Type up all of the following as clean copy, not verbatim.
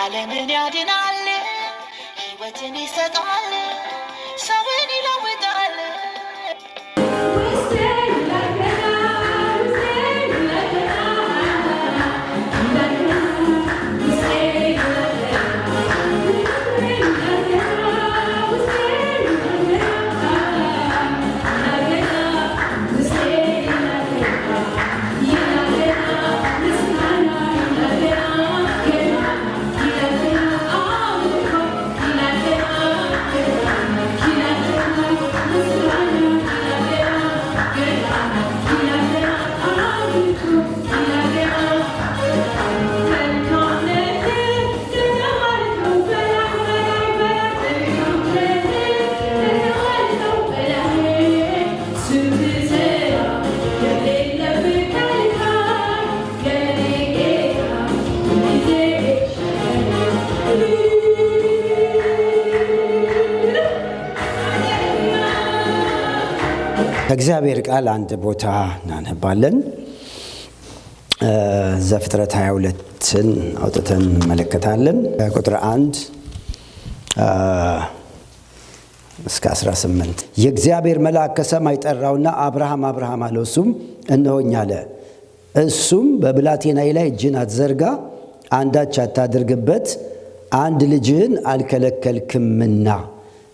ዓለምን ያድናል ሕይወትን ይሰጣል ሰውን ይለውጣል እግዚአብሔር ቃል አንድ ቦታ እናነባለን ዘፍጥረት 22ን አውጥተን እንመለከታለን ቁጥር 1 እስከ 18 የእግዚአብሔር መልአክ ከሰማይ ጠራውና አብርሃም አብርሃም አለው እሱም እነሆኝ አለ እሱም በብላቴናዬ ላይ እጅህን አትዘርጋ አንዳች አታድርግበት አንድ ልጅህን አልከለከልክምና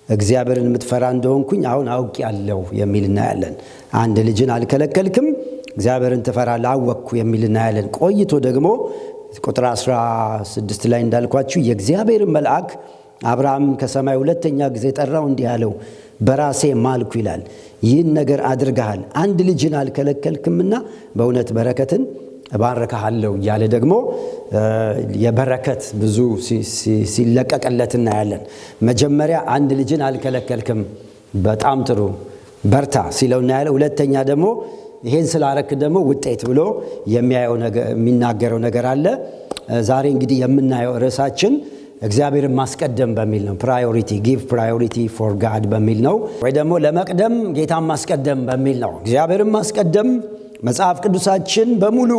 እግዚአብሔርን የምትፈራ እንደሆንኩኝ አሁን አውቄአለሁ የሚል እናያለን አንድ ልጅን አልከለከልክም እግዚአብሔርን ትፈራለህ አወቅኩ የሚል እናያለን ቆይቶ ደግሞ ቁጥር 16 ላይ እንዳልኳችሁ የእግዚአብሔር መልአክ አብርሃም ከሰማይ ሁለተኛ ጊዜ ጠራው እንዲህ አለው በራሴ ማልኩ ይላል ይህን ነገር አድርገሃል አንድ ልጅን አልከለከልክምና በእውነት በረከትን እባርክሃለሁ ያለ ደግሞ የበረከት ብዙ ሲለቀቀለት እናያለን መጀመሪያ አንድ ልጅን አልከለከልክም በጣም ጥሩ በርታ ሲለው እናያለን ሁለተኛ ደግሞ ይሄን ስላረክ ደግሞ ውጤት ብሎ የሚናገረው ነገር አለ ዛሬ እንግዲህ የምናየው ርዕሳችን እግዚአብሔርን ማስቀደም በሚል ነው ፕራዮሪቲ ጊቭ ፕራዮሪቲ ፎር ጋድ በሚል ነው ወይ ደግሞ ለመቅደም ጌታን ማስቀደም በሚል ነው እግዚአብሔርን ማስቀደም መጽሐፍ ቅዱሳችን በሙሉ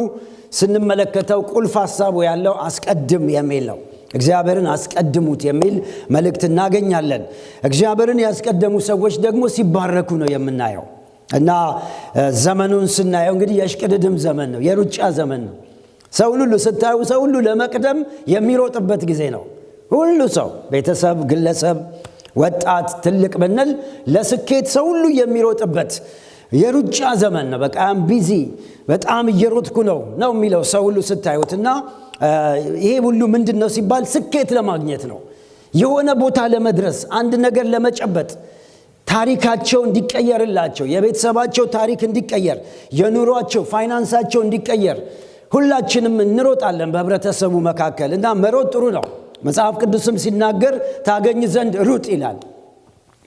ስንመለከተው ቁልፍ ሐሳቡ ያለው አስቀድም የሚል ነው እግዚአብሔርን አስቀድሙት የሚል መልእክት እናገኛለን እግዚአብሔርን ያስቀደሙ ሰዎች ደግሞ ሲባረኩ ነው የምናየው እና ዘመኑን ስናየው እንግዲህ የሽቅድድም ዘመን ነው የሩጫ ዘመን ነው ሰው ሁሉ ስታዩ ሰው ሁሉ ለመቅደም የሚሮጥበት ጊዜ ነው ሁሉ ሰው ቤተሰብ ግለሰብ ወጣት ትልቅ ብንል ለስኬት ሰው ሁሉ የሚሮጥበት የሩጫ ዘመን ነው በቃ ቢዚ በጣም እየሮጥኩ ነው የሚለው ሰው ሁሉ ስታዩትና ይሄ ሁሉ ምንድነው ሲባል ስኬት ለማግኘት ነው የሆነ ቦታ ለመድረስ አንድ ነገር ለመጨበጥ ታሪካቸው እንዲቀየርላቸው የቤተሰባቸው ታሪክ እንዲቀየር የኑሯቸው ፋይናንሳቸው እንዲቀየር ሁላችንም እንሮጣለን በህብረተሰቡ መካከል እና መሮጥ ጥሩ ነው መጽሐፍ ቅዱስም ሲናገር ታገኝ ዘንድ ሩጥ ይላል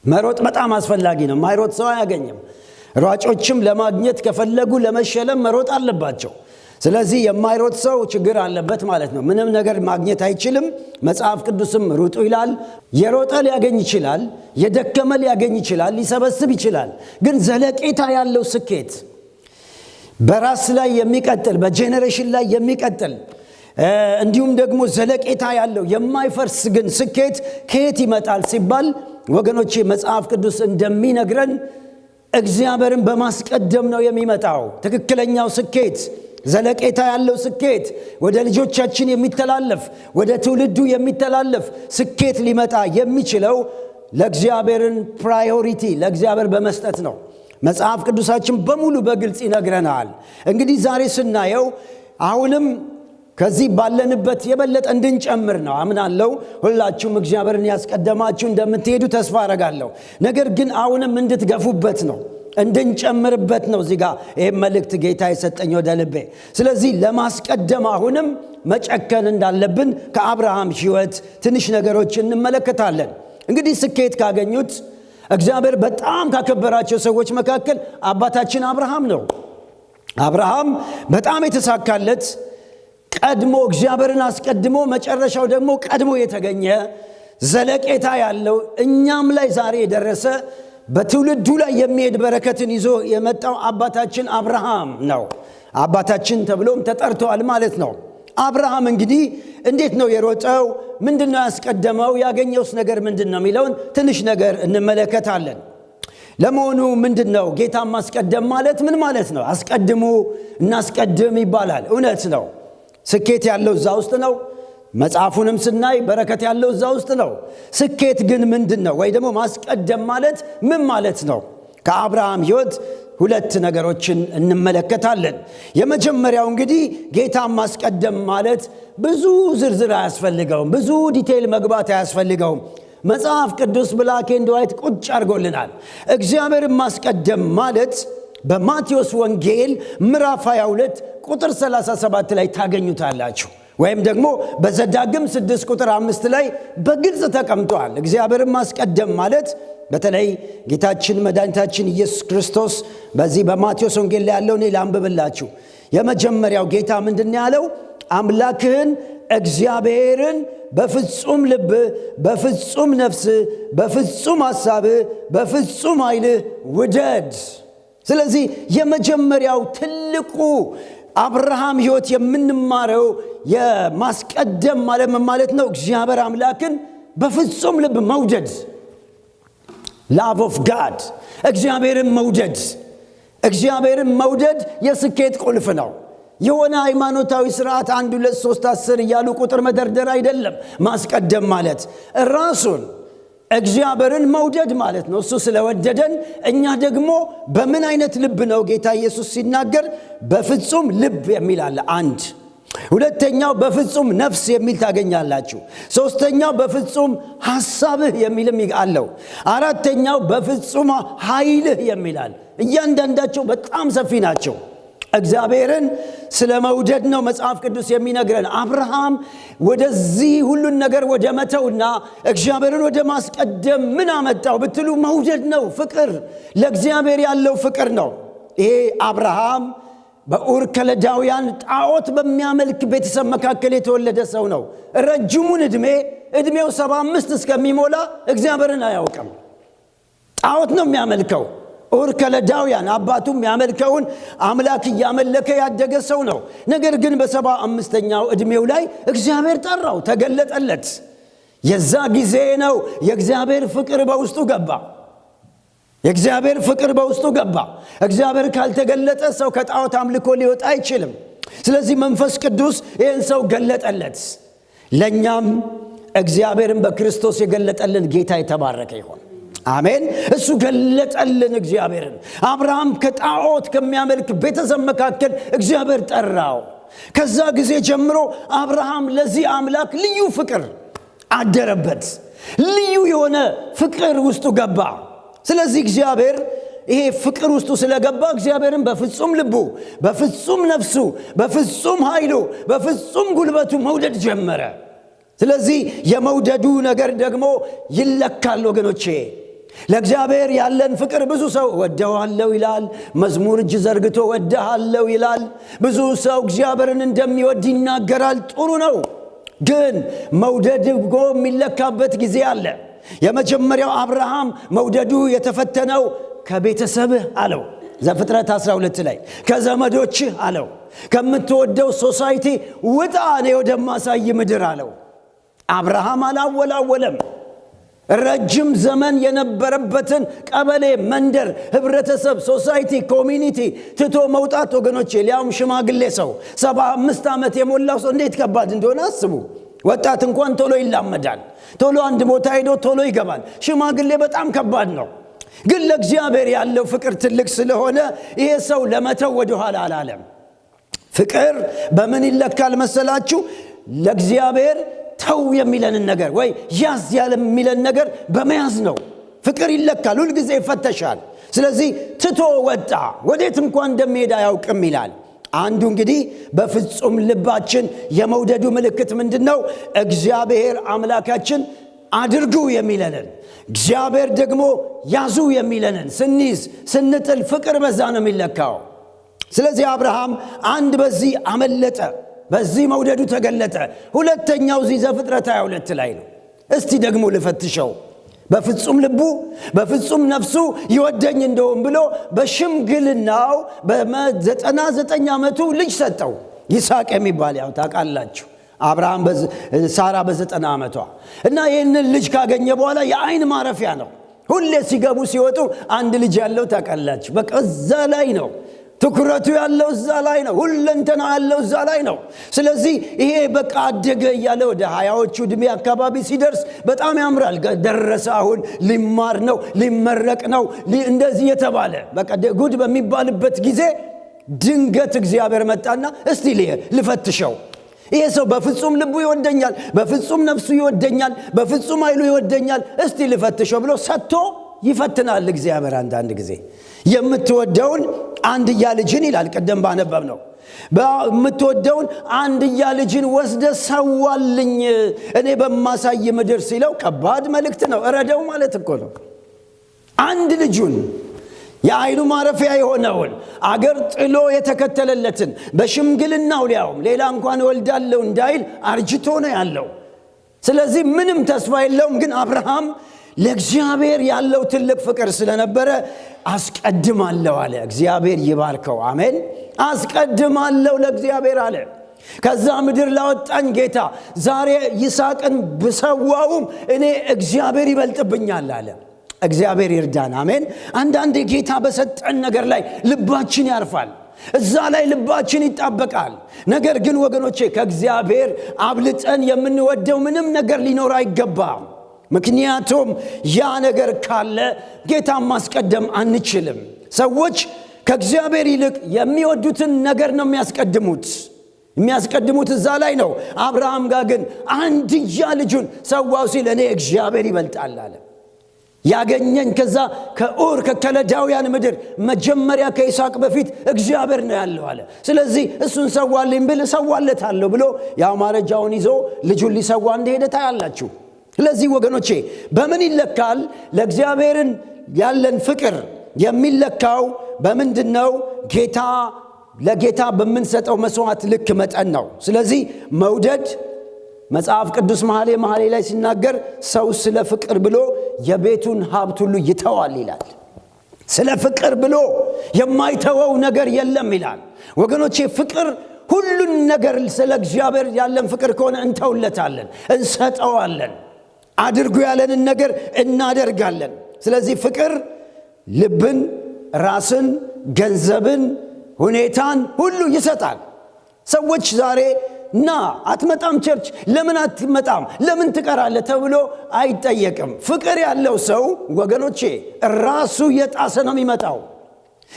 መሮጥ በጣም አስፈላጊ ነው ማይሮጥ ሰው አያገኝም ሯጮችም ለማግኘት ከፈለጉ ለመሸለም መሮጥ አለባቸው ስለዚህ የማይሮጥ ሰው ችግር አለበት ማለት ነው ምንም ነገር ማግኘት አይችልም መጽሐፍ ቅዱስም ሩጡ ይላል የሮጠ ሊያገኝ ይችላል የደከመ ሊያገኝ ይችላል ሊሰበስብ ይችላል ግን ዘለቄታ ያለው ስኬት በራስ ላይ የሚቀጥል በጄኔሬሽን ላይ የሚቀጥል እንዲሁም ደግሞ ዘለቄታ ያለው የማይፈርስ ግን ስኬት ከየት ይመጣል ሲባል ወገኖቼ መጽሐፍ ቅዱስ እንደሚነግረን እግዚአብሔርን በማስቀደም ነው የሚመጣው ትክክለኛው ስኬት ዘለቄታ ያለው ስኬት ወደ ልጆቻችን የሚተላለፍ ወደ ትውልዱ የሚተላለፍ ስኬት ሊመጣ የሚችለው ለእግዚአብሔርን ፕራዮሪቲ ለእግዚአብሔር በመስጠት ነው መጽሐፍ ቅዱሳችን በሙሉ በግልጽ ይነግረናል እንግዲህ ዛሬ ስናየው አሁንም ከዚህ ባለንበት የበለጠ እንድንጨምር ነው አምናለሁ ሁላችሁም እግዚአብሔርን ያስቀደማችሁ እንደምትሄዱ ተስፋ አደርጋለሁ ነገር ግን አሁንም እንድትገፉበት ነው እንድንጨምርበት ነው እዚህ ጋር ይሄ መልእክት ጌታ የሰጠኝ ወደ ልቤ ስለዚህ ለማስቀደም አሁንም መጨከን እንዳለብን ከአብርሃም ሕይወት ትንሽ ነገሮች እንመለከታለን እንግዲህ ስኬት ካገኙት እግዚአብሔር በጣም ካከበራቸው ሰዎች መካከል አባታችን አብርሃም ነው አብርሃም በጣም የተሳካለት ቀድሞ እግዚአብሔርን አስቀድሞ መጨረሻው ደግሞ ቀድሞ የተገኘ ዘለቄታ ያለው እኛም ላይ ዛሬ የደረሰ በትውልዱ ላይ የሚሄድ በረከትን ይዞ የመጣው አባታችን አብርሃም ነው አባታችን ተብሎም ተጠርቷል ማለት ነው አብርሃም እንግዲህ እንዴት ነው የሮጠው? ምንድነው ያስቀደመው? ያገኘውስ ነገር ምንድነው የሚለውን ትንሽ ነገር እንመለከታለን። ለመሆኑ ምንድነው ጌታን ማስቀደም ማለት ምን ማለት ነው? አስቀድሙ እናስቀድም ይባላል። እውነት ነው። ስኬት ያለው እዛ ውስጥ ነው። መጽሐፉንም ስናይ በረከት ያለው እዛ ውስጥ ነው። ስኬት ግን ምንድነው? ወይ ደግሞ ማስቀደም ማለት ምን ማለት ነው? ከአብርሃም ሕይወት ሁለት ነገሮችን እንመለከታለን። የመጀመሪያው እንግዲህ ጌታን ማስቀደም ማለት ብዙ ዝርዝር አያስፈልገውም፣ ብዙ ዲቴይል መግባት አያስፈልገውም። መጽሐፍ ቅዱስ ብላክ ኤንድ ዋይት ቁጭ አድርጎልናል። እግዚአብሔርን ማስቀደም ማለት በማቴዎስ ወንጌል ምዕራፍ 22 ቁጥር 37 ላይ ታገኙታላችሁ። ወይም ደግሞ በዘዳግም 6 ቁጥር 5 ላይ በግልጽ ተቀምጧል። እግዚአብሔርን ማስቀደም ማለት በተለይ ጌታችን መድኃኒታችን ኢየሱስ ክርስቶስ በዚህ በማቴዎስ ወንጌል ላይ ያለውን ላንብብላችሁ። የመጀመሪያው ጌታ ምንድን ያለው? አምላክህን እግዚአብሔርን በፍጹም ልብ፣ በፍጹም ነፍስ፣ በፍጹም ሐሳብ፣ በፍጹም ኃይልህ ውደድ። ስለዚህ የመጀመሪያው ትልቁ አብርሃም ሕይወት የምንማረው የማስቀደም ማለት ነው እግዚአብሔር አምላክን በፍጹም ልብ መውደድ። love of God፣ እግዚአብሔርን መውደድ። እግዚአብሔርን መውደድ የስኬት ቁልፍ ነው። የሆነ ሃይማኖታዊ ስርዓት 1 2 3 10 እያሉ ቁጥር መደርደር አይደለም። ማስቀደም ማለት ራሱን እግዚአብሔርን መውደድ ማለት ነው። እሱ ስለወደደን እኛ ደግሞ በምን አይነት ልብ ነው? ጌታ ኢየሱስ ሲናገር በፍጹም ልብ የሚል አለ አንድ። ሁለተኛው በፍጹም ነፍስ የሚል ታገኛላችሁ። ሶስተኛው በፍጹም ሐሳብህ የሚልም አለው። አራተኛው በፍጹም ኃይልህ የሚላል። እያንዳንዳቸው በጣም ሰፊ ናቸው። እግዚአብሔርን ስለ መውደድ ነው መጽሐፍ ቅዱስ የሚነግረን። አብርሃም ወደዚህ ሁሉን ነገር ወደ መተውና እግዚአብሔርን ወደ ማስቀደም ምን አመጣው ብትሉ መውደድ ነው። ፍቅር፣ ለእግዚአብሔር ያለው ፍቅር ነው። ይሄ አብርሃም በኡር ከለዳውያን ጣዖት በሚያመልክ ቤተሰብ መካከል የተወለደ ሰው ነው። ረጅሙን ዕድሜው 75 እስከሚሞላ እግዚአብሔርን አያውቅም። ጣዖት ነው የሚያመልከው። ኡር ከለዳውያን አባቱም ያመልከውን አምላክ እያመለከ ያደገ ሰው ነው። ነገር ግን በ75ኛው ዕድሜው ላይ እግዚአብሔር ጠራው፣ ተገለጠለት። የዛ ጊዜ ነው የእግዚአብሔር ፍቅር በውስጡ ገባ። የእግዚአብሔር ፍቅር በውስጡ ገባ። እግዚአብሔር ካልተገለጠ ሰው ከጣዖት አምልኮ ሊወጣ አይችልም። ስለዚህ መንፈስ ቅዱስ ይህን ሰው ገለጠለት። ለእኛም እግዚአብሔርን በክርስቶስ የገለጠልን ጌታ የተባረከ ይሆን። አሜን። እሱ ገለጠልን እግዚአብሔርን። አብርሃም ከጣዖት ከሚያመልክ ቤተሰብ መካከል እግዚአብሔር ጠራው። ከዛ ጊዜ ጀምሮ አብርሃም ለዚህ አምላክ ልዩ ፍቅር አደረበት። ልዩ የሆነ ፍቅር ውስጡ ገባ። ስለዚህ እግዚአብሔር ይሄ ፍቅር ውስጡ ስለገባ እግዚአብሔርን በፍጹም ልቡ፣ በፍጹም ነፍሱ፣ በፍጹም ኃይሉ፣ በፍጹም ጉልበቱ መውደድ ጀመረ። ስለዚህ የመውደዱ ነገር ደግሞ ይለካል ወገኖቼ። ለእግዚአብሔር ያለን ፍቅር ብዙ ሰው ወደዋለው ይላል። መዝሙር እጅ ዘርግቶ ወደሃለው ይላል። ብዙ ሰው እግዚአብሔርን እንደሚወድ ይናገራል። ጥሩ ነው። ግን መውደድ ጎ የሚለካበት ጊዜ አለ። የመጀመሪያው አብርሃም መውደዱ የተፈተነው ከቤተሰብህ አለው ዘፍጥረት 12 ላይ፣ ከዘመዶችህ አለው፣ ከምትወደው ሶሳይቲ ውጣ እኔ ወደማሳይ ምድር አለው። አብርሃም አላወላወለም። ረጅም ዘመን የነበረበትን ቀበሌ፣ መንደር፣ ህብረተሰብ፣ ሶሳይቲ፣ ኮሚኒቲ ትቶ መውጣት ወገኖቼ፣ ሊያውም ሽማግሌ ሰው 75 ዓመት የሞላው ሰው እንዴት ከባድ እንደሆነ አስቡ። ወጣት እንኳን ቶሎ ይላመዳል፣ ቶሎ አንድ ቦታ ሄዶ ቶሎ ይገባል። ሽማግሌ በጣም ከባድ ነው። ግን ለእግዚአብሔር ያለው ፍቅር ትልቅ ስለሆነ ይሄ ሰው ለመተው ወደ ኋላ አላለም። ፍቅር በምን ይለካል መሰላችሁ? ለእግዚአብሔር ተው የሚለንን ነገር ወይ ያዝ የሚለን ነገር በመያዝ ነው። ፍቅር ይለካል፣ ሁል ጊዜ ይፈተሻል። ስለዚህ ትቶ ወጣ፣ ወዴት እንኳን እንደሚሄድ አያውቅም ይላል። አንዱ እንግዲህ በፍጹም ልባችን የመውደዱ ምልክት ምንድነው? እግዚአብሔር አምላካችን አድርጉ የሚለንን፣ እግዚአብሔር ደግሞ ያዙ የሚለንን ስንይዝ ስንጥል ፍቅር በዛ ነው የሚለካው። ስለዚህ አብርሃም አንድ በዚህ አመለጠ፣ በዚህ መውደዱ ተገለጠ። ሁለተኛው እዚህ ዘፍጥረት 22 ላይ ነው። እስቲ ደግሞ ልፈትሸው፣ በፍጹም ልቡ በፍጹም ነፍሱ ይወደኝ እንደሆን ብሎ በሽምግልናው በ99 ዓመቱ ልጅ ሰጠው። ይስሐቅ የሚባል ያው ታውቃላችሁ አብርሃም ሳራ በ90 ዓመቷ እና ይህንን ልጅ ካገኘ በኋላ የአይን ማረፊያ ነው። ሁሌ ሲገቡ ሲወጡ አንድ ልጅ ያለው ታውቃላችሁ። በቃ እዛ ላይ ነው ትኩረቱ ያለው፣ እዛ ላይ ነው ሁለንተና ያለው እዛ ላይ ነው። ስለዚህ ይሄ በቃ አደገ እያለ ወደ 20ዎቹ ዕድሜ አካባቢ ሲደርስ በጣም ያምራል። ደረሰ፣ አሁን ሊማር ነው፣ ሊመረቅ ነው እንደዚህ የተባለ በቃ ጉድ በሚባልበት ጊዜ ድንገት እግዚአብሔር መጣና እስቲ ልፈትሸው፣ ይሄ ሰው በፍጹም ልቡ ይወደኛል፣ በፍጹም ነፍሱ ይወደኛል፣ በፍጹም ኃይሉ ይወደኛል፣ እስቲ ልፈትሸው ብሎ ሰጥቶ ይፈትናል እግዚአብሔር። አንዳንድ ጊዜ የምትወደውን አንድያ ልጅን ይላል፣ ቀደም ባነበብ ነው። የምትወደውን አንድያ ልጅን ወስደ ሰዋልኝ እኔ በማሳይ ምድር ሲለው ከባድ መልእክት ነው። እረደው ማለት እኮ ነው። አንድ ልጁን የአይኑ ማረፊያ የሆነውን አገር ጥሎ የተከተለለትን በሽምግልናው ሊያውም ሌላ እንኳን እወልዳለሁ እንዳይል አርጅቶ ነው ያለው። ስለዚህ ምንም ተስፋ የለውም። ግን አብርሃም ለእግዚአብሔር ያለው ትልቅ ፍቅር ስለነበረ አስቀድማለሁ አለ። እግዚአብሔር ይባርከው። አሜን። አስቀድማለሁ ለእግዚአብሔር አለ። ከዛ ምድር ላወጣኝ ጌታ ዛሬ ይስሐቅን ብሰዋውም እኔ እግዚአብሔር ይበልጥብኛል አለ። እግዚአብሔር ይርዳን። አሜን። አንዳንድ ጌታ በሰጠን ነገር ላይ ልባችን ያርፋል፣ እዛ ላይ ልባችን ይጣበቃል። ነገር ግን ወገኖቼ ከእግዚአብሔር አብልጠን የምንወደው ምንም ነገር ሊኖር አይገባም። ምክንያቱም ያ ነገር ካለ ጌታን ማስቀደም አንችልም። ሰዎች ከእግዚአብሔር ይልቅ የሚወዱትን ነገር ነው የሚያስቀድሙት እዛ ላይ ነው። አብርሃም ጋር ግን አንድያ ልጁን ሰዋው ሲል እኔ እግዚአብሔር ይበልጣል አለ። ያገኘኝ ከዛ ከኡር ከከለዳውያን ምድር መጀመሪያ ከይስሐቅ በፊት እግዚአብሔር ነው ያለው አለ። ስለዚህ እሱን ሰዋልኝ ብል ሰዋለታለሁ ብሎ ያው ማረጃውን ይዞ ልጁን ሊሰዋ እንደሄደ ታያላችሁ። ስለዚህ ወገኖቼ በምን ይለካል? ለእግዚአብሔርን ያለን ፍቅር የሚለካው በምንድነው? ለጌታ በምንሰጠው መስዋዕት ልክ መጠን ነው። ስለዚህ መውደድ መጽሐፍ ቅዱስ መኃልየ ላይ ሲናገር ሰው ስለ ፍቅር ብሎ የቤቱን ሀብት ሁሉ ይተዋል ይላል። ስለ ፍቅር ብሎ የማይተወው ነገር የለም ይላል። ወገኖቼ ፍቅር ሁሉን ነገር ስለ እግዚአብሔር ያለን ፍቅር ከሆነ እንተውለታለን፣ እንሰጠዋለን፣ አድርጉ ያለንን ነገር እናደርጋለን። ስለዚህ ፍቅር ልብን፣ ራስን፣ ገንዘብን፣ ሁኔታን ሁሉ ይሰጣል። ሰዎች ዛሬ ና አትመጣም ቸርች፣ ለምን አትመጣም፣ ለምን ትቀራለህ ተብሎ አይጠየቅም። ፍቅር ያለው ሰው ወገኖቼ ራሱ የጣሰ ነው የሚመጣው።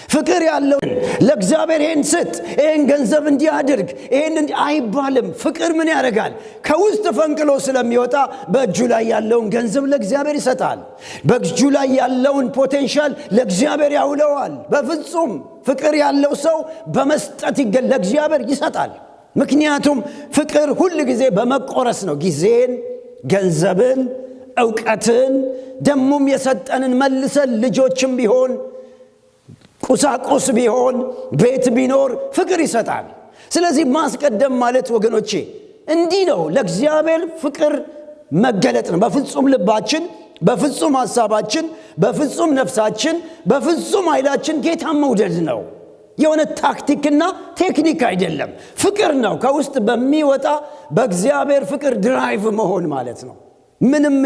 ፍቅር ያለው ለእግዚአብሔር ይሄን ስጥ፣ ይሄን ገንዘብ እንዲያድርግ፣ ይሄን አይባልም። ፍቅር ምን ያደርጋል? ከውስጥ ፈንቅሎ ስለሚወጣ በእጁ ላይ ያለውን ገንዘብ ለእግዚአብሔር ይሰጣል። በእጁ ላይ ያለውን ፖቴንሻል ለእግዚአብሔር ያውለዋል። በፍጹም ፍቅር ያለው ሰው በመስጠት ለእግዚአብሔር ይሰጣል። ምክንያቱም ፍቅር ሁል ጊዜ በመቆረስ ነው። ጊዜን፣ ገንዘብን፣ ዕውቀትን ደሞም የሰጠንን መልሰን ልጆችም ቢሆን ቁሳቁስ ቢሆን ቤት ቢኖር ፍቅር ይሰጣል። ስለዚህ ማስቀደም ማለት ወገኖቼ እንዲህ ነው። ለእግዚአብሔር ፍቅር መገለጥ ነው። በፍጹም ልባችን፣ በፍጹም ሐሳባችን፣ በፍጹም ነፍሳችን፣ በፍጹም ኃይላችን ጌታን መውደድ ነው። የሆነ ታክቲክና ቴክኒክ አይደለም፣ ፍቅር ነው። ከውስጥ በሚወጣ በእግዚአብሔር ፍቅር ድራይቭ መሆን ማለት ነው። ምንም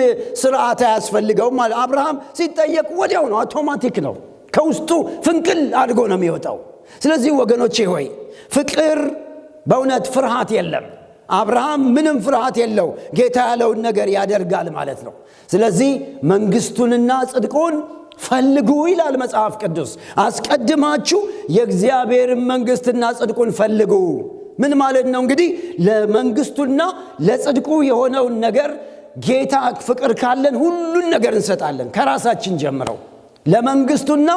ስርዓት አያስፈልገውም ማለት አብርሃም ሲጠየቅ ወዲያው ነው፣ አውቶማቲክ ነው። ከውስጡ ፍንቅል አድርጎ ነው የሚወጣው። ስለዚህ ወገኖቼ ሆይ ፍቅር በእውነት ፍርሃት የለም። አብርሃም ምንም ፍርሃት የለው፣ ጌታ ያለውን ነገር ያደርጋል ማለት ነው። ስለዚህ መንግስቱንና ጽድቁን ፈልጉ ይላል መጽሐፍ ቅዱስ። አስቀድማችሁ የእግዚአብሔርን መንግስትና ጽድቁን ፈልጉ። ምን ማለት ነው? እንግዲህ ለመንግስቱና ለጽድቁ የሆነውን ነገር ጌታ ፍቅር ካለን ሁሉን ነገር እንሰጣለን። ከራሳችን ጀምረው ለመንግስቱና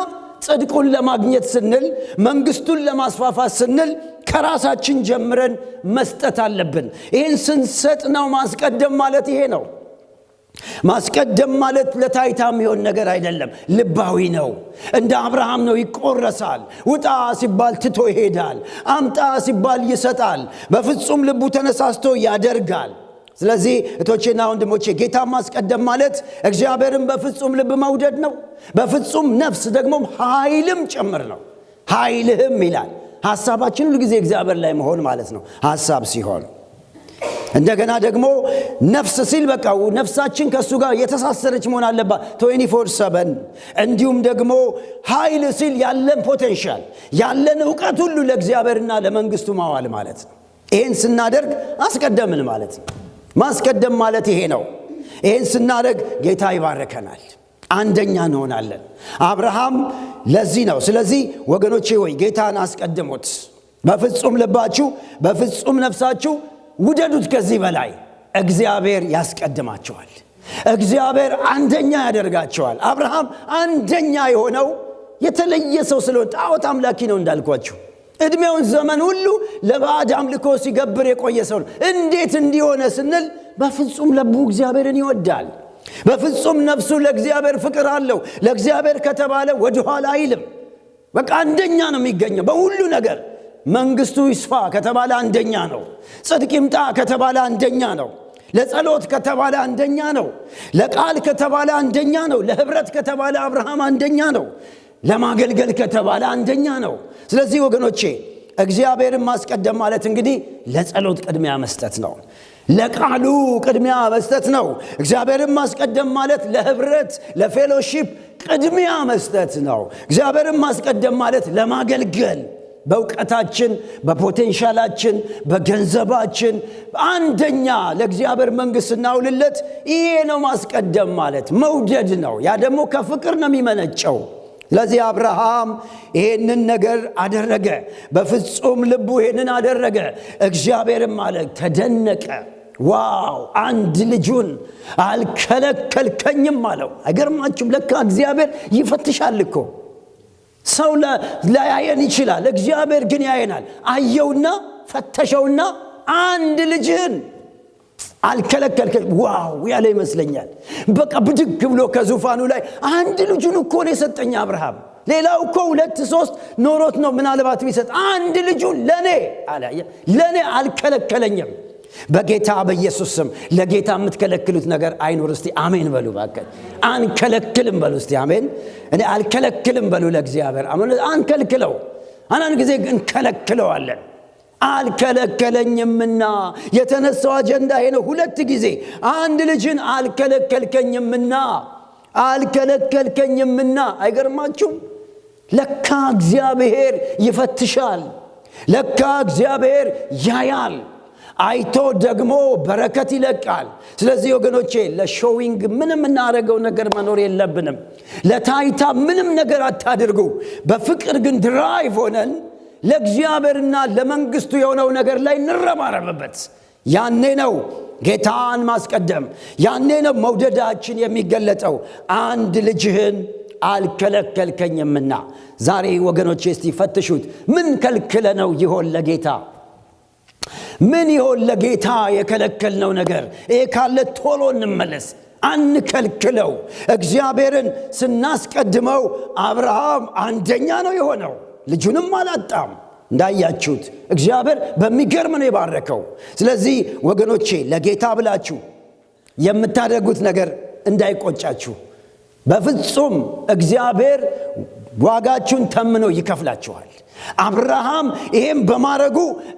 ጽድቁን ለማግኘት ስንል፣ መንግስቱን ለማስፋፋት ስንል ከራሳችን ጀምረን መስጠት አለብን። ይህን ስንሰጥ ነው ማስቀደም ማለት ይሄ ነው። ማስቀደም ማለት ለታይታ የሚሆን ነገር አይደለም፣ ልባዊ ነው። እንደ አብርሃም ነው። ይቆረሳል። ውጣ ሲባል ትቶ ይሄዳል። አምጣ ሲባል ይሰጣል። በፍጹም ልቡ ተነሳስቶ ያደርጋል። ስለዚህ እቶቼና ወንድሞቼ ጌታ ማስቀደም ማለት እግዚአብሔርን በፍጹም ልብ መውደድ ነው። በፍጹም ነፍስ ደግሞ ኃይልም ጭምር ነው። ኃይልህም ይላል ሐሳባችን ሁሉ ጊዜ እግዚአብሔር ላይ መሆን ማለት ነው ሐሳብ ሲሆን። እንደገና ደግሞ ነፍስ ሲል በቃ ነፍሳችን ከሱ ጋር የተሳሰረች መሆን አለባት 24/7። እንዲሁም ደግሞ ኃይል ሲል ያለን ፖቴንሻል ያለን ዕውቀት ሁሉ ለእግዚአብሔርና ለመንግስቱ ማዋል ማለት ነው። ይሄን ስናደርግ አስቀደምን ማለት ነው። ማስቀደም ማለት ይሄ ነው። ይሄን ስናደርግ ጌታ ይባርከናል፣ አንደኛ እንሆናለን። አብርሃም ለዚህ ነው። ስለዚህ ወገኖቼ ሆይ ጌታን አስቀድሙት፣ በፍጹም ልባችሁ በፍጹም ነፍሳችሁ ውደዱት። ከዚህ በላይ እግዚአብሔር ያስቀድማቸዋል። እግዚአብሔር አንደኛ ያደርጋቸዋል። አብርሃም አንደኛ የሆነው የተለየ ሰው ስለሆነ ጣዖት አምላኪ ነው እንዳልኳችሁ። እድሜውን ዘመን ሁሉ ለባዕድ አምልኮ ሲገብር የቆየ ሰው ነው። እንዴት እንዲሆነ ስንል በፍጹም ልቡ እግዚአብሔርን ይወዳል። በፍጹም ነፍሱ ለእግዚአብሔር ፍቅር አለው። ለእግዚአብሔር ከተባለ ወደ ኋላ አይልም። በቃ አንደኛ ነው የሚገኘው በሁሉ ነገር። መንግስቱ ይስፋ ከተባለ አንደኛ ነው። ጽድቅ ይምጣ ከተባለ አንደኛ ነው። ለጸሎት ከተባለ አንደኛ ነው። ለቃል ከተባለ አንደኛ ነው። ለህብረት ከተባለ አብርሃም አንደኛ ነው። ለማገልገል ከተባለ አንደኛ ነው። ስለዚህ ወገኖቼ እግዚአብሔርን ማስቀደም ማለት እንግዲህ ለጸሎት ቅድሚያ መስጠት ነው። ለቃሉ ቅድሚያ መስጠት ነው። እግዚአብሔርን ማስቀደም ማለት ለህብረት ለፌሎሺፕ ቅድሚያ መስጠት ነው። እግዚአብሔርን ማስቀደም ማለት ለማገልገል በእውቀታችን በፖቴንሻላችን በገንዘባችን አንደኛ ለእግዚአብሔር መንግስት እናውልለት። ይሄ ነው ማስቀደም ማለት መውደድ ነው። ያ ደግሞ ከፍቅር ነው የሚመነጨው። ስለዚህ አብርሃም ይሄንን ነገር አደረገ። በፍጹም ልቡ ይሄንን አደረገ። እግዚአብሔርም ማለት ተደነቀ። ዋው አንድ ልጁን አልከለከልከኝም አለው። አይገርማችሁም? ለካ እግዚአብሔር ይፈትሻል እኮ። ሰው ላያየን ይችላል፣ እግዚአብሔር ግን ያየናል። አየውና ፈተሸውና አንድ ልጅህን አልከለከልከኝ። ዋው ያለ ይመስለኛል። በቃ ብድግ ብሎ ከዙፋኑ ላይ አንድ ልጁን እኮ ነው የሰጠኝ አብርሃም። ሌላው እኮ 2-3 ኖሮት ነው ምናልባት ቢሰጥ፣ አንድ ልጁን ለኔ አለ። ለኔ አልከለከለኝም። በጌታ በኢየሱስ ስም ለጌታ የምትከለክሉት ነገር አይኖር። እስቲ አሜን በሉ። ባከ አንከለክልም በሉ። እስቲ አሜን። እኔ አልከለክልም በሉ ለእግዚአብሔር። አሜን። አንከልክለው። አንዳንድ ጊዜ እንከለክለዋለን። አልከለከለኝምና የተነሳው አጀንዳ ይሄ ነው። 2 ጊዜ አንድ ልጅን አልከለከልከኝምና አልከለከልከኝምና። አይገርማችሁም? ለካ እግዚአብሔር ይፈትሻል። ለካ እግዚአብሔር ያያል። አይቶ ደግሞ በረከት ይለቃል። ስለዚህ ወገኖቼ ለሾዊንግ ምንም እናደርገው ነገር መኖር የለብንም። ለታይታ ምንም ነገር አታድርጉ። በፍቅር ግን ድራይቭ ሆነን ለእግዚአብሔርና ለመንግስቱ የሆነው ነገር ላይ እንረባረብበት። ያኔ ነው ጌታን ማስቀደም፣ ያኔ ነው መውደዳችን የሚገለጠው። አንድ ልጅህን አልከለከልከኝምና። ዛሬ ወገኖቼ እስቲ ፈትሹት። ምን ከልክለ ነው ይሆን ለጌታ? ምን ይሆን ለጌታ የከለከልነው ነገር? ይሄ ካለ ቶሎ እንመለስ፣ አንከልክለው። እግዚአብሔርን ስናስቀድመው አብርሃም አንደኛ ነው የሆነው። ልጁንም አላጣም። እንዳያችሁት እግዚአብሔር በሚገርም ነው የባረከው። ስለዚህ ወገኖቼ ለጌታ ብላችሁ የምታደርጉት ነገር እንዳይቆጫችሁ። በፍጹም እግዚአብሔር ዋጋችሁን ተምኖ ይከፍላችኋል። አብርሃም ይሄም በማረጉ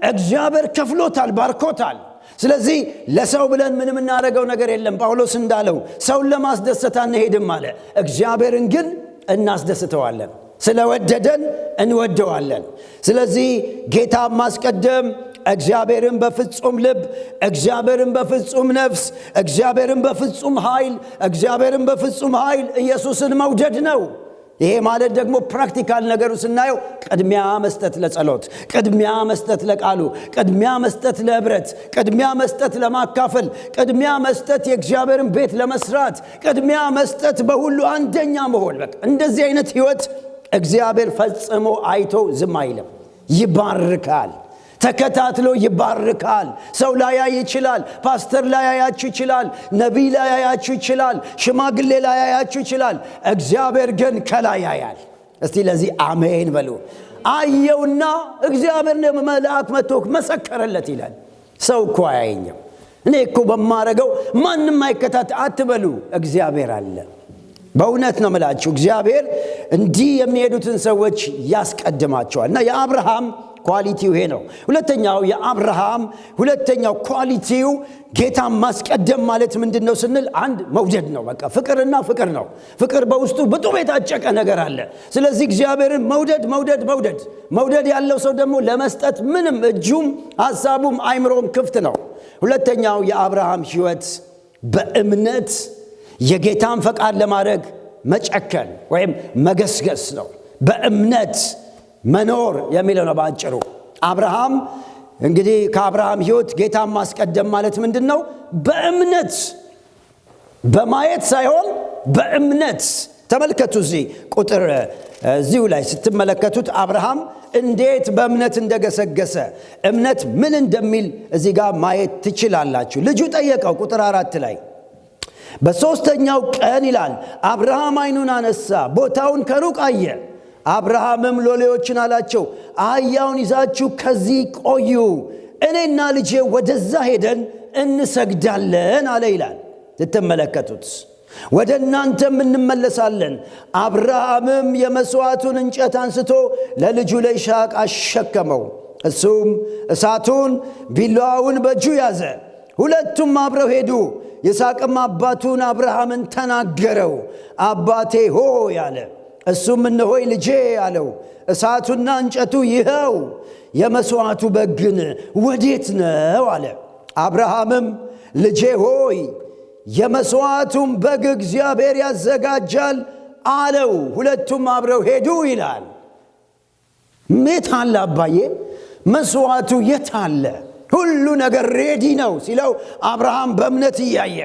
እግዚአብሔር ከፍሎታል፣ ባርኮታል። ስለዚህ ለሰው ብለን ምንም እናደርገው ነገር የለም። ጳውሎስ እንዳለው ሰውን ለማስደሰት አንሄድም አለ። እግዚአብሔርን ግን እናስደስተዋለን። ስለወደደን እንወደዋለን። ስለዚህ ጌታ ማስቀደም እግዚአብሔርን በፍጹም ልብ፣ እግዚአብሔርን በፍጹም ነፍስ፣ እግዚአብሔርን በፍጹም ኃይል፣ እግዚአብሔርን በፍጹም ኃይል ኢየሱስን መውደድ ነው። ይሄ ማለት ደግሞ ፕራክቲካል ነገሩ ስናየው ቅድሚያ መስጠት ለጸሎት፣ ቅድሚያ መስጠት ለቃሉ፣ ቅድሚያ መስጠት ለህብረት፣ ቅድሚያ መስጠት ለማካፈል፣ ቅድሚያ መስጠት የእግዚአብሔርን ቤት ለመስራት፣ ቅድሚያ መስጠት በሁሉ አንደኛ መሆን። በቃ እንደዚህ አይነት ህይወት እግዚአብሔር ፈጽሞ አይቶ ዝም አይልም። ይባርካል፣ ተከታትሎ ይባርካል። ሰው ላያይ ይችላል። ፓስተር ላያያችሁ ይችላል። ነቢይ ላያያችሁ ይችላል። ሽማግሌ ላያያችሁ ይችላል። እግዚአብሔር ግን ከላይ ያያል። እስቲ ለዚህ አሜን በሉ። አየውና እግዚአብሔር ነው መልአክ መጥቶ መሰከረለት ይላል። ሰው እኮ አያየኝም፣ እኔ እኮ በማረገው ማንም አይከታተል አትበሉ። እግዚአብሔር አለ። በእውነት ነው የምላችሁ፣ እግዚአብሔር እንዲህ የሚሄዱትን ሰዎች ያስቀድማቸዋል። እና የአብርሃም ኳሊቲው ይሄ ነው። ሁለተኛው የአብርሃም ሁለተኛው ኳሊቲው ጌታን ማስቀደም ማለት ምንድነው ስንል አንድ መውደድ ነው። በቃ ፍቅርና ፍቅር ነው። ፍቅር በውስጡ በጡብ የታጨቀ ነገር አለ። ስለዚህ እግዚአብሔርን መውደድ ያለው ሰው ደግሞ ለመስጠት ምንም እጁም ሐሳቡም አይምሮም ክፍት ነው። ሁለተኛው የአብርሃም ሕይወት በእምነት የጌታን ፈቃድ ለማድረግ መጨከን ወይም መገስገስ ነው። በእምነት መኖር የሚለው ነው ባጭሩ። አብርሃም እንግዲህ ከአብርሃም ሕይወት ጌታን ማስቀደም ማለት ምንድነው? በእምነት በማየት ሳይሆን በእምነት። ተመልከቱ እዚሁ ላይ ስትመለከቱት አብርሃም እንዴት በእምነት እንደገሰገሰ እምነት ምን እንደሚል እዚህ ጋር ማየት ትችላላችሁ። ልጁ ጠየቀው ቁጥር 4 ላይ በሦስተኛው ቀን ይላል አብርሃም ዓይኑን አነሳ፣ ቦታውን ከሩቅ አየ። አብርሃምም ሎሌዎችን አላቸው አህያውን ይዛችሁ ከዚህ ቆዩ፣ እኔና ልጄ ወደዛ ሄደን እንሰግዳለን አለ ይላል። ስትመለከቱት ወደ እናንተም እንመለሳለን። አብርሃምም የመሥዋዕቱን እንጨት አንስቶ ለልጁ ለይስሐቅ አሸከመው። እሱም እሳቱን ቢላዋውን በእጁ ያዘ። ሁለቱም አብረው ሄዱ። ይስሐቅም አባቱን አብርሃምን ተናገረው። አባቴ ሆይ አለ። እሱም እነሆይ ልጄ አለው። እሳቱና እንጨቱ ይኸው፣ የመሥዋዕቱ በግ ግን ወዴት ነው አለ። አብርሃምም ልጄ ሆይ የመሥዋዕቱን በግ እግዚአብሔር ያዘጋጃል አለው። ሁለቱም አብረው ሄዱ ይላል። የት አለ አባዬ? መሥዋዕቱ የት አለ? ሁሉ ነገር ሬዲ ነው ሲለው አብርሃም በእምነት እያየ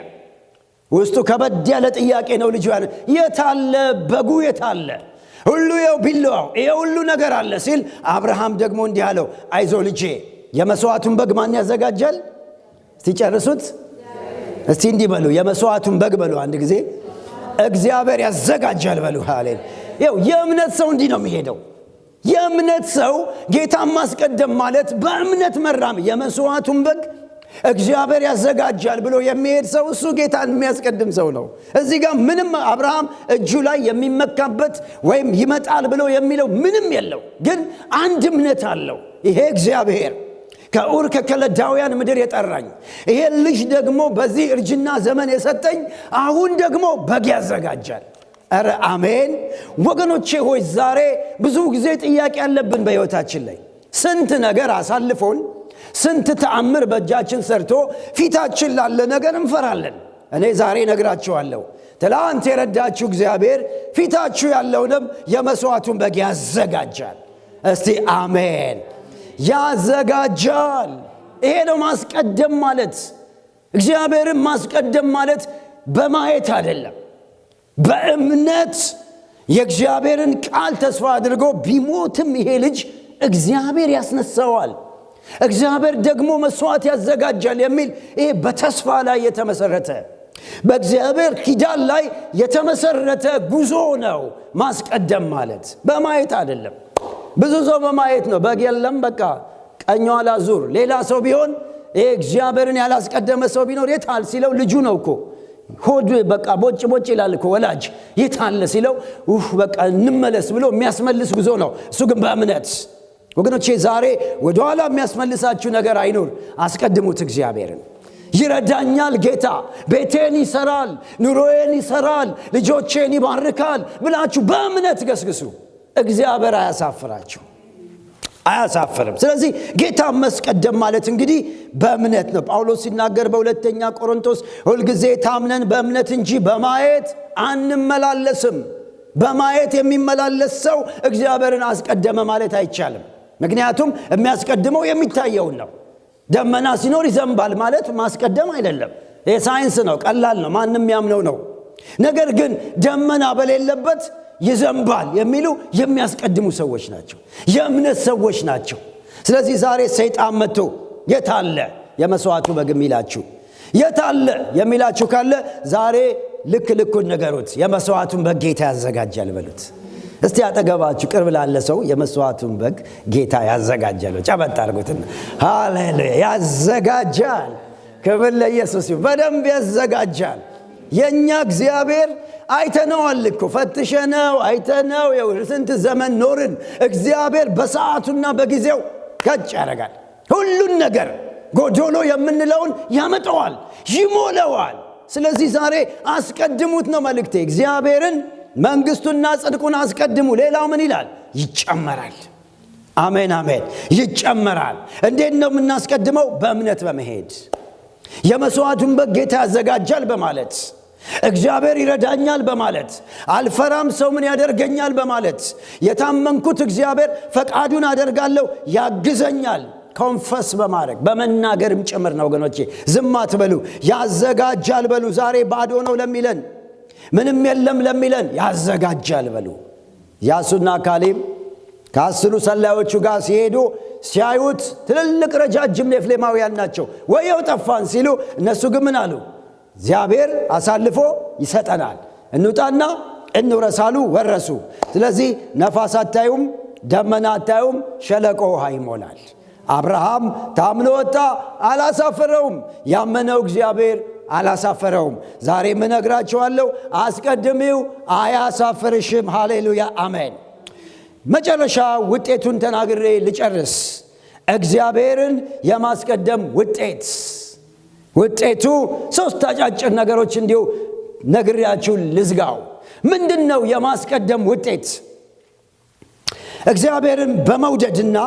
ውስጡ ከበድ ያለ ጥያቄ ነው። ልጁ የት አለ በጉ? የት አለ? ሁሉ ይኸው ቢላዋው ይኸው ሁሉ ነገር አለ ሲል አብርሃም ደግሞ እንዲህ አለው አይዞ ልጄ የመሥዋዕቱን በግ ማን ያዘጋጃል? እስቲ ጨርሱት። እስቲ እንዲህ በሉ የመሥዋዕቱን በግ በሉ አንድ ጊዜ እግዚአብሔር ያዘጋጃል በሉ። ሃሌሉያ። ይኸው የእምነት ሰው እንዲህ ነው የሚሄደው። የእምነት ሰው ጌታን ማስቀደም ማለት በእምነት መራም። የመሥዋዕቱን በግ እግዚአብሔር ያዘጋጃል ብሎ የሚሄድ ሰው እሱ ጌታን የሚያስቀድም ሰው ነው። እዚህ ጋር ምንም አብርሃም እጁ ላይ የሚመካበት ወይም ይመጣል ብሎ የሚለው ምንም የለው። ግን አንድ እምነት አለው። ይሄ እግዚአብሔር ከኡር ከከለዳውያን ምድር የጠራኝ ይሄ ልጅ ደግሞ በዚህ እርጅና ዘመን የሰጠኝ አሁን ደግሞ በግ ያዘጋጃል። ኧረ አሜን ወገኖቼ ሆይ ዛሬ ብዙ ጊዜ ጥያቄ ያለብን በሕይወታችን ላይ ስንት ነገር አሳልፎን ስንት ተአምር በእጃችን ሰርቶ ፊታችን ላለ ነገር እንፈራለን። እኔ ዛሬ ነግራችኋለሁ ትላንት የረዳችሁ እግዚአብሔር ፊታችሁ ያለውንም የመሥዋዕቱን በግ ያዘጋጃል። እስቲ አሜን። ያዘጋጃል። ይሄ ነው ማስቀደም ማለት። እግዚአብሔርን ማስቀደም ማለት በማየት አይደለም፣ በእምነት የእግዚአብሔርን ቃል ተስፋ አድርጎ ቢሞትም ይሄ ልጅ እግዚአብሔር ያስነሳዋል፣ እግዚአብሔር ደግሞ መሥዋዕት ያዘጋጃል የሚል ይሄ በተስፋ ላይ የተመሰረተ በእግዚአብሔር ኪዳን ላይ የተመሰረተ ጉዞ ነው። ማስቀደም ማለት በማየት አይደለም። ብዙ ሰው በማየት ነው። በግ የለም በቃ ቀኙ አላዙር። ሌላ ሰው ቢሆን ይሄ እግዚአብሔርን ያላስቀደመ ሰው ቢኖር የታል ሲለው ልጁ ነው እኮ ሆድ በቃ ቦጭ ይላል እኮ ወላጅ የታለ ሲለው በቃ እንመለስ ብሎ የሚያስመልስ ጉዞ ነው። እሱ ግን በእምነት ወገኖቼ ዛሬ ወደኋላ የሚያስመልሳችሁ ነገር አይኖር። አስቀድሙት እግዚአብሔርን። ይረዳኛል ጌታ፣ ቤቴን ይሰራል፣ ኑሮዬን ይሰራል፣ ልጆቼን ይባርካል ብላችሁ በእምነት ገስግሱ። እግዚአብሔር አያሳፍርም። ስለዚህ ጌታ መስቀደም ማለት እንግዲህ በእምነት ነው። ጳውሎስ ሲናገር በሁለተኛ ቆሮንቶስ ሁልጊዜ ታምነን በእምነት እንጂ በማየት አንመላለስም። በማየት የሚመላለስ ሰው እግዚአብሔርን አስቀደመ ማለት አይቻልም። ምክንያቱም የሚያስቀድመው የሚታየውን ነው። ደመና ሲኖር ይዘንባል ማለት ማስቀደም አይደለም። ይሄ ሳይንስ ነው፣ ቀላል ነው፣ ማንም ያምነው ነው። ነገር ግን ደመና በሌለበት ይዘንባል የሚሉ የሚያስቀድሙ ሰዎች ናቸው፣ የእምነት ሰዎች ናቸው። ስለዚህ ዛሬ ሰይጣን መጥቶ የታለ የመሥዋዕቱ በግ የሚላችሁ የታለ የሚላችሁ ካለ ዛሬ ልኩን ነገሩት። የመሥዋዕቱን በግ ጌታ ያዘጋጃል በሉት። እስቲ አጠገባችሁ ቅርብ ላለ ሰው የመሥዋዕቱን በግ ጌታ ያዘጋጃል ጨበጥ አድርጉትና ሃሌሉያ። ያዘጋጃል። ክብር ለኢየሱስ ይሁን። በደንብ ያዘጋጃል። የኛ እግዚአብሔር አይተነዋል እኮ ፈትሸነው አይተነው። ስንት ዘመን ኖርን። እግዚአብሔር በሰዓቱና በጊዜው ገጭ ያደርጋል። ሁሉን ነገር ጎዶሎ የምንለውን ያመጣዋል፣ ይሞላዋል። ስለዚህ ዛሬ አስቀድሙት ነው መልእክቴ። እግዚአብሔርን መንግስቱና ጽድቁን አስቀድሙ። ሌላው ምን ይላል? ይጨመራል። አሜን አሜን። ይጨመራል። እንዴት ነው የምናስቀድመው? በእምነት በመሄድ የመስዋዕቱን በግ ጌታ ያዘጋጃል በማለት፣ እግዚአብሔር ይረዳኛል በማለት፣ አልፈራም ሰው ምን ያደርገኛል በማለት፣ የታመንኩት እግዚአብሔር ፈቃዱን አደርጋለሁ ያግዘኛል ኮንፈስ በማድረግ በመናገርም ጭምር ነው ወገኖቼ። ዝም አትበሉ። ያዘጋጃል በሉ። ዛሬ ባዶ ነው ለሚለን፣ ምንም የለም ለሚለን ያዘጋጃል በሉ። ኢያሱና ካሌብ ከ10 ሰላዮቹ ጋር ሲሄዱ ሲያዩት ትልልቅ ረጃጅም ኤፍሬማውያን ናቸው። ወየው ጠፋን ሲሉ እነሱ ግን ምን አሉ? እግዚአብሔር አሳልፎ ይሰጠናል፣ እንውጣና እንውረሳሉ። ወረሱ። ስለዚህ ነፋስ አታዩም፣ ደመና አታዩም፣ ሸለቆ ውሃ ይሞላል። አብርሃም ታምኖ ወጣ፣ አላሳፈረውም። ያመነው እግዚአብሔር አላሳፈረውም። ዛሬ ምነግራችኋለሁ፣ አስቀድሚው አያሳፍርሽም። ሃሌሉያ አሜን። መጨረሻ ውጤቱን ተናግሬ ልጨርስ። እግዚአብሔርን የማስቀደም ውጤቱ 3 አጫጭር ነገሮች እንዲሁ ነግሬያችሁ ልዝጋው። ምንድነው የማስቀደም ውጤት? እግዚአብሔርን በመውደድና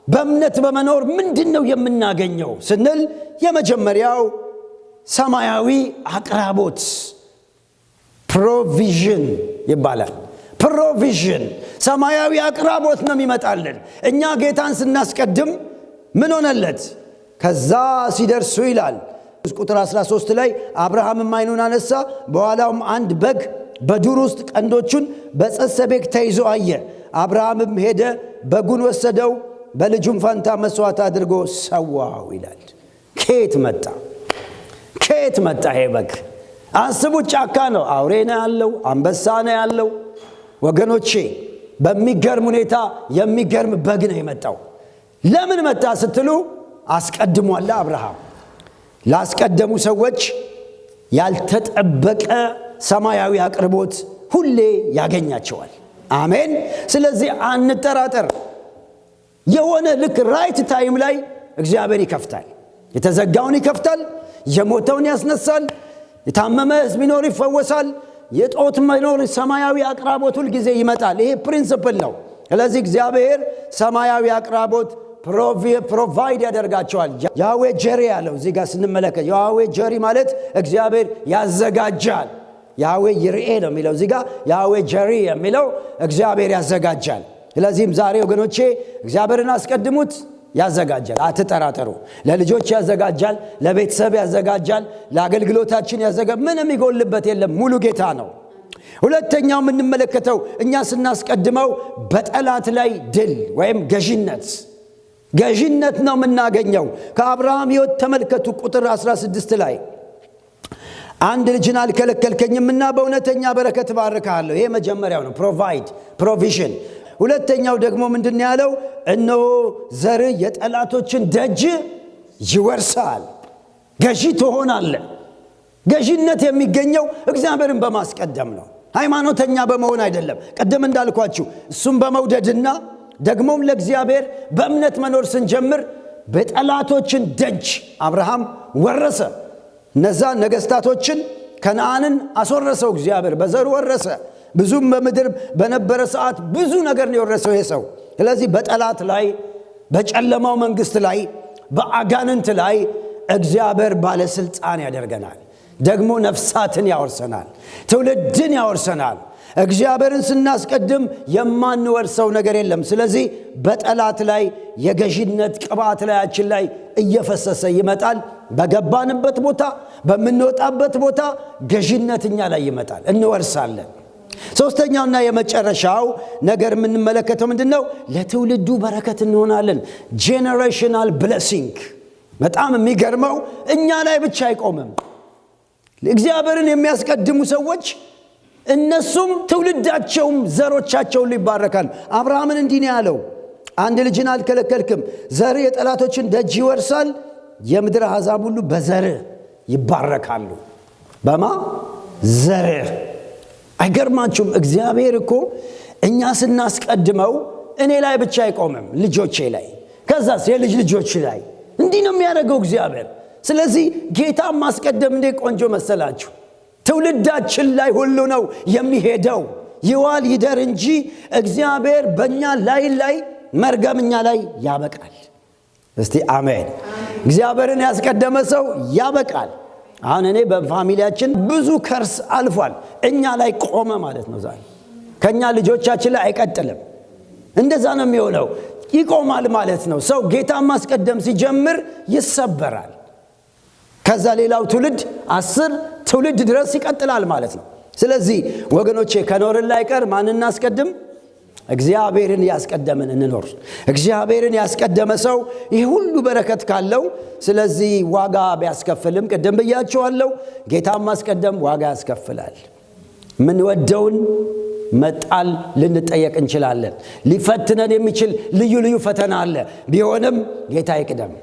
በእምነት በመኖር ምንድነው የምናገኘው ስንል የመጀመሪያው ሰማያዊ አቅራቦት ፕሮቪዥን ይባላል። ፕሮቪዥን ሰማያዊ አቅራቦት ነው የሚመጣልን። እኛ ጌታን ስናስቀድም ምን ሆነለት? ከዛ ሲደርሱ ይላል ቁጥር 13 ላይ አብርሃምም ዓይኑን አነሳ፣ በኋላውም አንድ በግ በዱር ውስጥ ቀንዶቹን በጸሰቤክ ተይዞ አየ። አብርሃምም ሄደ፣ በጉን ወሰደው፣ በልጁም ፈንታ መስዋዕት አድርጎ ሰዋው ይላል። ከየት መጣ ይሄ በግ? አስቡት። ጫካ ነው፣ አውሬ ነው ያለው፣ አንበሳ ነው ያለው። ወገኖቼ በሚገርም ሁኔታ የሚገርም በግ ነው የመጣው። ለምን መጣ ስትሉ አስቀድሟል አብርሃም። ላስቀደሙ ሰዎች ያልተጠበቀ ሰማያዊ አቅርቦት ሁሌ ያገኛቸዋል። አሜን። ስለዚህ አንጠራጠር። የሆነ ልክ ራይት ታይም ላይ እግዚአብሔር ይከፍታል። የተዘጋውን ይከፍታል፣ የሞተውን ያስነሳል፣ የታመመ ሕዝብ ቢኖር ይፈወሳል፣ የጦት መኖር ሰማያዊ አቅራቦት ሁል ጊዜ ይመጣል። ይሄ ፕሪንሲፕል ነው። ስለዚህ እግዚአብሔር ሰማያዊ አቅራቦት ፕሮቫይድ ያደርጋቸዋል። ያዌ ጀሪ ያለው እዚህ ጋር ስንመለከት ያዌ ጀሪ ማለት እግዚአብሔር ያዘጋጃል። ያዌ ይርኤ ነው የሚለው እዚህ ጋር ያዌ ጀሪ የሚለው እግዚአብሔር ያዘጋጃል። ስለዚህም ዛሬ ወገኖቼ እግዚአብሔርን አስቀድሙት። ያዘጋጃል፣ አትጠራጠሩ። ለልጆች ያዘጋጃል፣ ለቤተሰብ ያዘጋጃል፣ ለአገልግሎታችን ያዘጋጃል። ምንም ይጎልበት የለም፣ ሙሉ ጌታ ነው። ሁለተኛው የምንመለከተው እኛ ስናስቀድመው በጠላት ላይ ድል ወይም ገዢነት ነው የምናገኘው። ከአብርሃም ሕይወት ተመልከቱ። ቁጥር 16 ላይ አንድ ልጅን አልከለከልከኝምና በእውነተኛ በረከት ባርካለሁ። ይሄ መጀመሪያው ነው፣ ፕሮቪዥን። ሁለተኛው ደግሞ ምንድን ያለው? እነሆ ዘር የጠላቶችን ደጅ ይወርሳል። ገዢ ትሆናለህ። ገዢነት የሚገኘው እግዚአብሔርን በማስቀደም ነው፣ ሃይማኖተኛ በመሆን አይደለም። ቀደም እንዳልኳችሁ እሱም በመውደድና ደግሞም ለእግዚአብሔር በእምነት መኖር ስንጀምር በጠላቶችን ደጅ አብርሃም ወረሰ። እነዛ ነገስታቶችን ከነዓንን አስወረሰው እግዚአብሔር፣ በዘሩ ወረሰ። ብዙም በምድር በነበረ ሰዓት ብዙ ነገር ነው የወረሰው ይሄ ሰው። ስለዚህ በጠላት ላይ፣ በጨለማው መንግስት ላይ፣ በአጋንንት ላይ እግዚአብሔር ባለስልጣን ያደርገናል። ደግሞ ነፍሳትን ያወርሰናል፣ ትውልድን ያወርሰናል። እግዚአብሔርን ስናስቀድም የማንወርሰው ነገር የለም። ስለዚህ በጠላት ላይ የገዢነት ቅባት ላያችን ላይ እየፈሰሰ ይመጣል። በገባንበት ቦታ፣ በምንወጣበት ቦታ ገዢነት እኛ ላይ ይመጣል፣ እንወርሳለን። ሶስተኛውና የመጨረሻው ነገር የምንመለከተው ምንድነው? ለትውልዱ በረከት እንሆናለን። ጄኔሬሽናል ብሌሲንግ። በጣም የሚገርመው እኛ ላይ ብቻ አይቆምም። እግዚአብሔርን የሚያስቀድሙ ሰዎች እነሱም ትውልዳቸውም ዘሮቻቸውን ይባረካሉ። አብርሃምን እንዲህ ነው ያለው፣ አንድ ልጅን አልከለከልክም፣ ዘር የጠላቶችን ደጅ ይወርሳል፣ የምድር አሕዛብ ሁሉ በዘርህ ይባረካሉ። በማ ዘርህ። አይገርማችሁም? እግዚአብሔር እኮ እኛ ስናስቀድመው እኔ ላይ ብቻ አይቆምም፣ ልጆቼ ላይ፣ ከዛስ የልጅ ልጆች ላይ እንዲህ ነው የሚያደርገው እግዚአብሔር። ስለዚህ ጌታን ማስቀደም እንዴ ቆንጆ መሰላችሁ። ትውልዳችን ላይ ሁሉ ነው የሚሄደው። ይዋል ይደር እንጂ እግዚአብሔር በእኛ ላይ መርገምኛ ላይ ያበቃል። እስቲ አሜን። እግዚአብሔርን ያስቀደመ ሰው ያበቃል። አሁን እኔ በፋሚሊያችን ብዙ ከርስ አልፏል። እኛ ላይ ቆመ ማለት ነው። ዛሬ ከኛ ልጆቻችን ላይ አይቀጥልም። እንደዛ ነው የሚሆነው። ይቆማል ማለት ነው። ሰው ጌታን ማስቀደም ሲጀምር ይሰበራል። ከዛ ሌላው ትውልድ 10 ትውልድ ድረስ ይቀጥላል ማለት ነው። ስለዚህ ወገኖቼ ከኖርን ላይ ቀር ማንን እናስቀድም? እግዚአብሔርን ያስቀደመን እንኖር። እግዚአብሔርን ያስቀደመ ሰው ይህ ሁሉ በረከት ካለው ስለዚህ ዋጋ ቢያስከፍልም ቅድም ብያችኋለሁ፣ ጌታን ማስቀደም ዋጋ ያስከፍላል። ምን ወደውን መጣል ልንጠየቅ እንችላለን። ሊፈትነን የሚችል ልዩ ፈተና አለ። ቢሆንም ጌታ ይቅደም።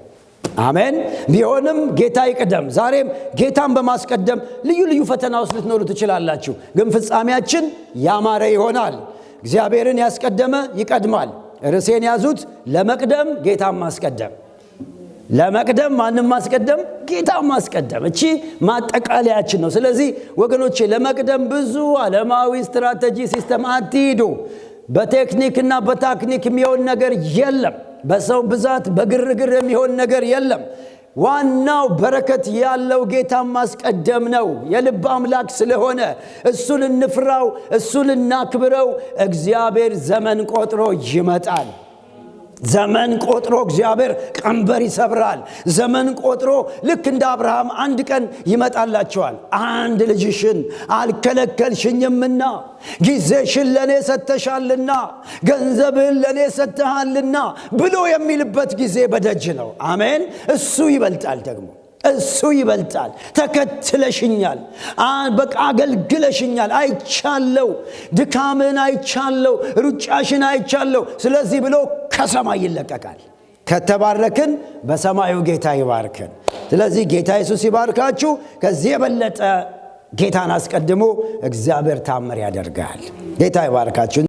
አሜን። ቢሆንም ጌታ ይቅደም። ዛሬም ጌታን በማስቀደም ልዩ ፈተና ውስጥ ልትኖሩ ትችላላችሁ። ግን ፍጻሜያችን ያማረ ይሆናል። እግዚአብሔርን ያስቀደመ ይቀድማል። ርዕሴን ያዙት። ለመቅደም ጌታን ማስቀደም። ለመቅደም ማንም ማስቀደም? ጌታን ማስቀደም። እቺ ማጠቃለያችን ነው። ስለዚህ ወገኖቼ ለመቅደም ብዙ ዓለማዊ ስትራቴጂ ሲስተም አትሂዱ። በቴክኒክና በታክኒክ የሚሆን ነገር የለም። በሰው ብዛት በግርግር የሚሆን ነገር የለም። ዋናው በረከት ያለው ጌታን ማስቀደም ነው። የልብ አምላክ ስለሆነ እሱን እንፍራው፣ እሱን እናክብረው። እግዚአብሔር ዘመን ቆጥሮ ይመጣል። ዘመን ቆጥሮ እግዚአብሔር ቀንበር ይሰብራል። ዘመን ቆጥሮ ልክ እንደ አብርሃም አንድ ቀን ይመጣላቸዋል። አንድ ልጅሽን አልከለከልሽኝምና፣ ጊዜሽን ለኔ ሰተሻልና፣ ገንዘብህን ለኔ ሰተሃልና ብሎ የሚልበት ጊዜ በደጅ ነው። አሜን። እሱ ይበልጣል ደግሞ እሱ ይበልጣል። ተከትለሽኛል፣ በቃ አገልግለሽኛል፣ አይቻለው፣ ድካምን አይቻለው፣ ሩጫሽን አይቻለው። ስለዚህ ብሎ ከሰማይ ይለቀቃል። ከተባረክን በሰማዩ ጌታ ይባርከን። ስለዚህ ጌታ ኢየሱስ ይባርካችሁ። ከዚህ የበለጠ ጌታን አስቀድሞ እግዚአብሔር ታምር ያደርጋል። ጌታ ይባርካችሁ።